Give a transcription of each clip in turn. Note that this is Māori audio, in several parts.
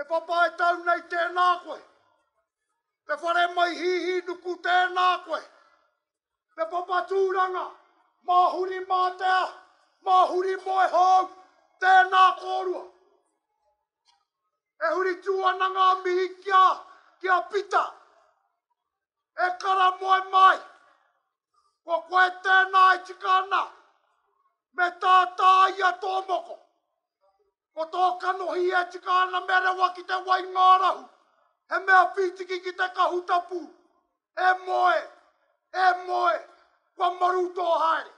Te papa e tau nei tēnā koe. Te whare mai hihi nuku tēnā koe. Te papa tūranga, mahuri mātea, mahuri moe hau, tēnā kōrua. E huri tūananga mihi kia pita. E kara moe mai. Ko koe tēnā i tikana. Me tātā ia tō moko. Ko tō kanohi e tikana me rewa ki te wai ngārahu. He mea pītiki ki te kahutapu. E moe, kua maru tō haere.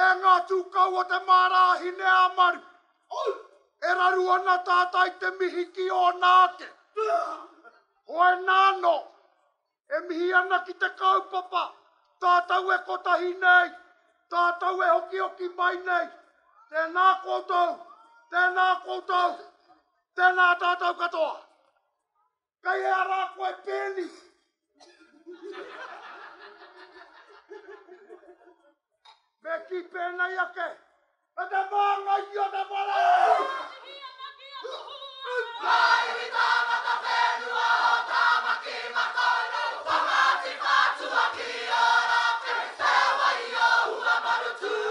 E ngā tūkau o te mārāhine a maru. E raru ana tātai te mihiki o nāke. Hoe nāno, e mihi ana ki te kaupapa. Tātau e kotahi nei, tātau e hoki mai nei. Tēnā koutou, tēnā tātou katoa. Kai e ara koe pēni. Me ki pēnei ake, e te māngai o te wale! Kai tāmata whenua o tāmaki makaunu, tamati mātua ki ora, te wai o hua marutua.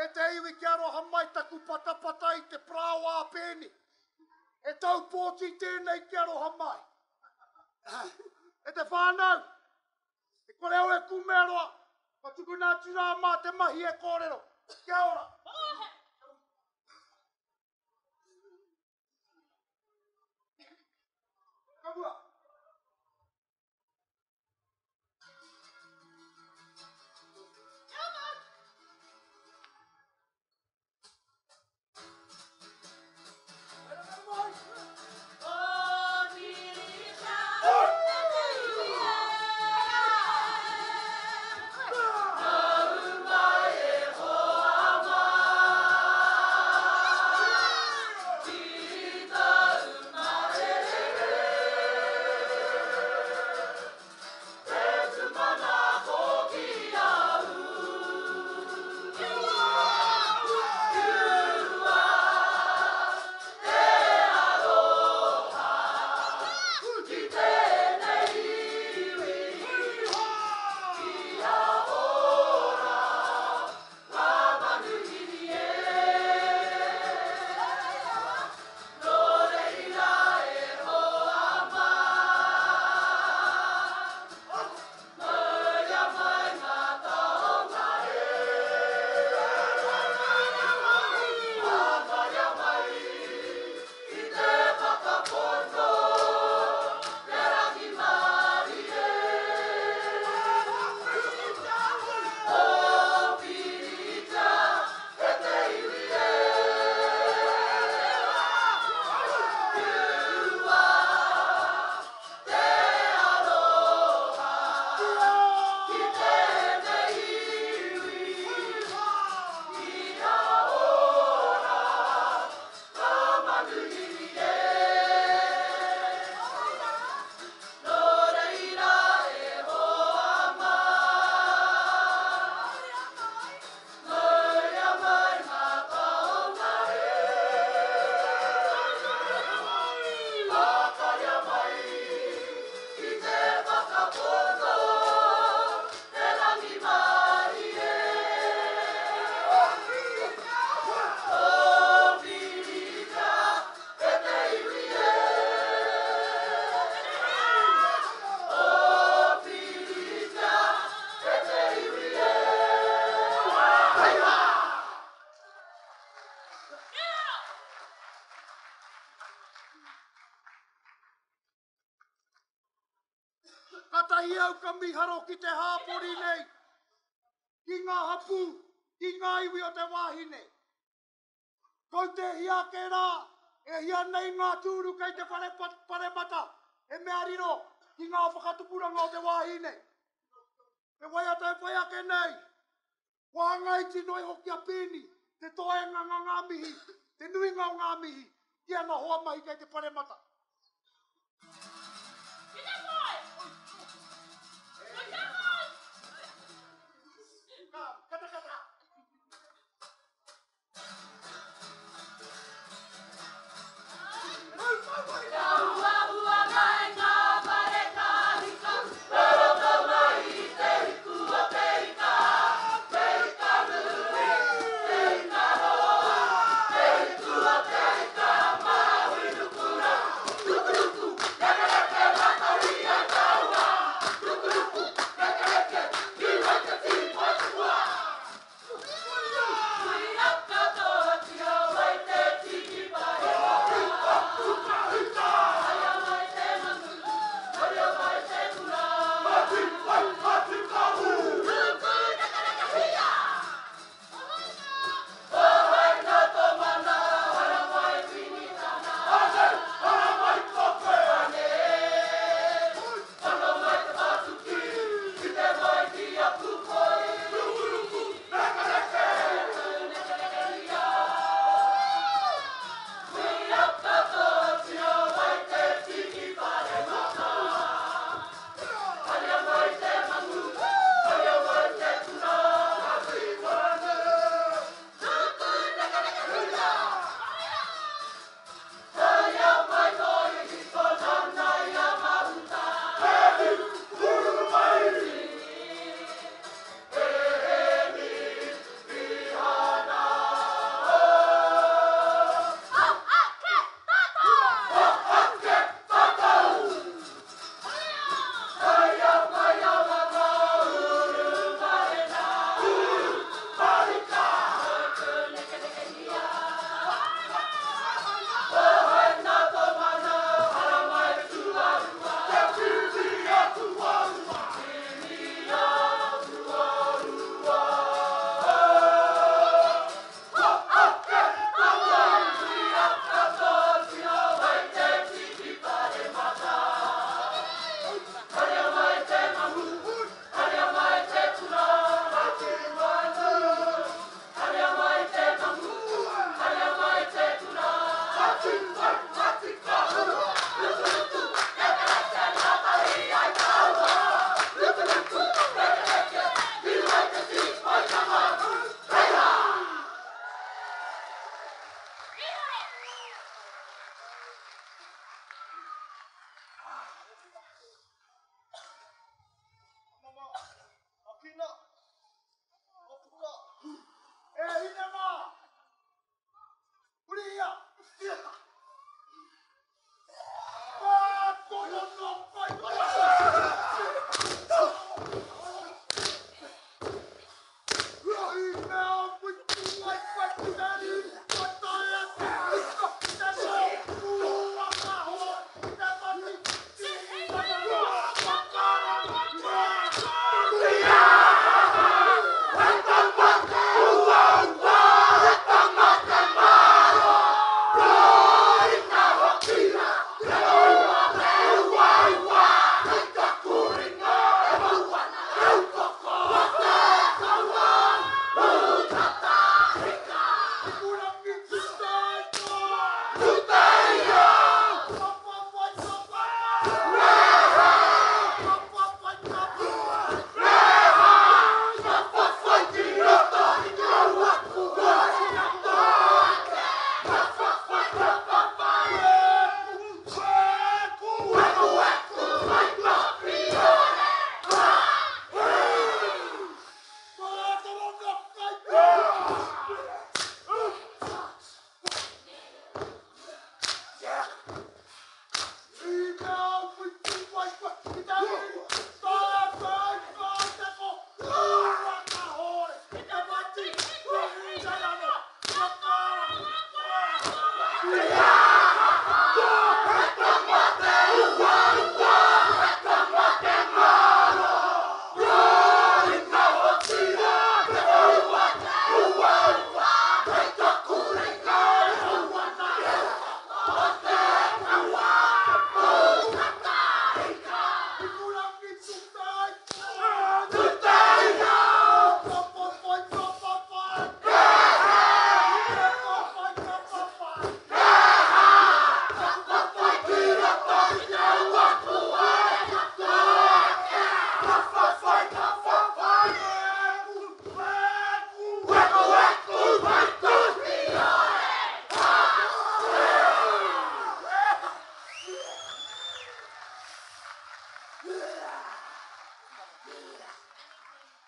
E te iwi kia roha mai taku patapata I te prawa pēni. E tau pōti tēnei kia roha mai. E te whānau. E koreo e kumeroa. Ma tuku nā tūrā mā te mahi e kōrero. Kia ora. Kavua. Oh, ka miharo ki te hāpori nei. Ki ngā hapu, ki ngā iwi o te wāhine. Ko te hia ke rā, e hia nei ngā tūru kei te pare mata. E mea riro, ki ngā whakatupuranga o te wāhine. E wai ata e whai ake nei. Wāngai ti noi hoki a pēni, te toenga ngā mihi, te nuinga o ngā mihi, ki ana hoa mahi kei te pare mata. Kita boy! Kita boy! Kata kata.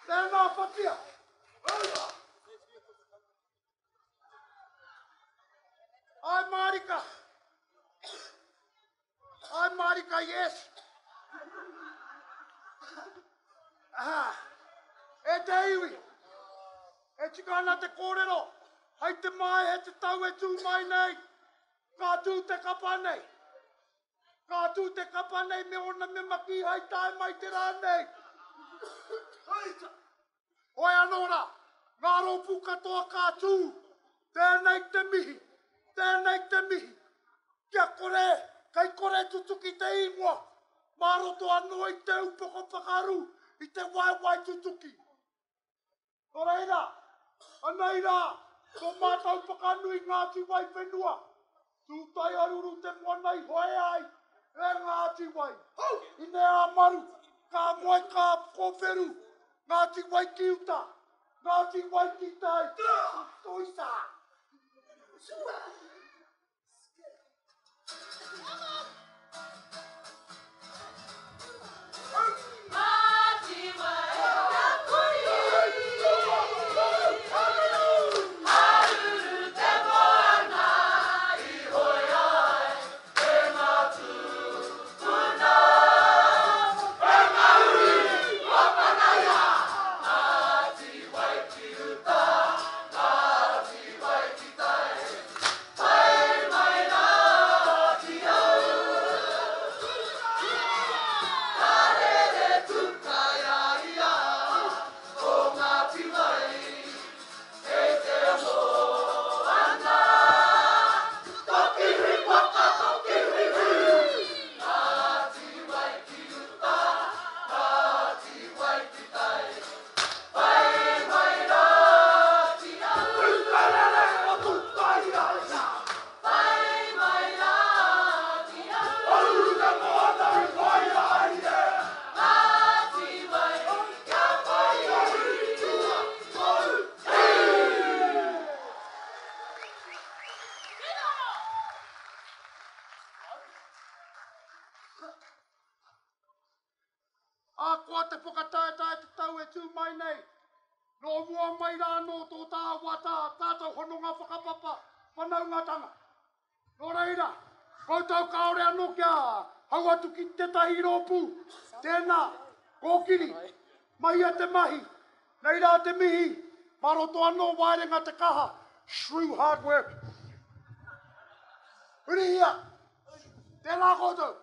Tēnā patia. Ai Marika. Ai Marika, yes. E te iwi. E tikana te kōrero. Hai te mai he te tau e tū mai nei. Ka tū te kapa nei. Ka tū te kapa nei me ona me maki hai tae mai te rā nei. Hoi anora. Ngā ropu katoa ka tū. Tēnei te mihi. Tēnei te mihi. Kia kore. Kai kore tutuki te ingoa. Maroto anō i te upoko pakaru. I te wai tutuki. Ko reira. Anei rā. Ko mātau pakanui Ngāti Wai whenua. Tūtai aruru te moanai hoe ai. E Ngāti Wai. I ne amaru. Ka moe ka kōwheru. Ngāti Wai ki uta. Ngāti Wai ki tai. Toisa. A kua te pokataetae te tau e tū mai nei. No mua mai rā no tō tā wata tātou hononga whakapapa whanaungatanga. No reira, koutou kaore anō kia hau atu ki te tahi rōpū. Tēnā, kōkiri, mai a te mahi, nei rā te mihi, maroto anō wairenga te kaha, shrew hard work. Urihia, tēnā koutou.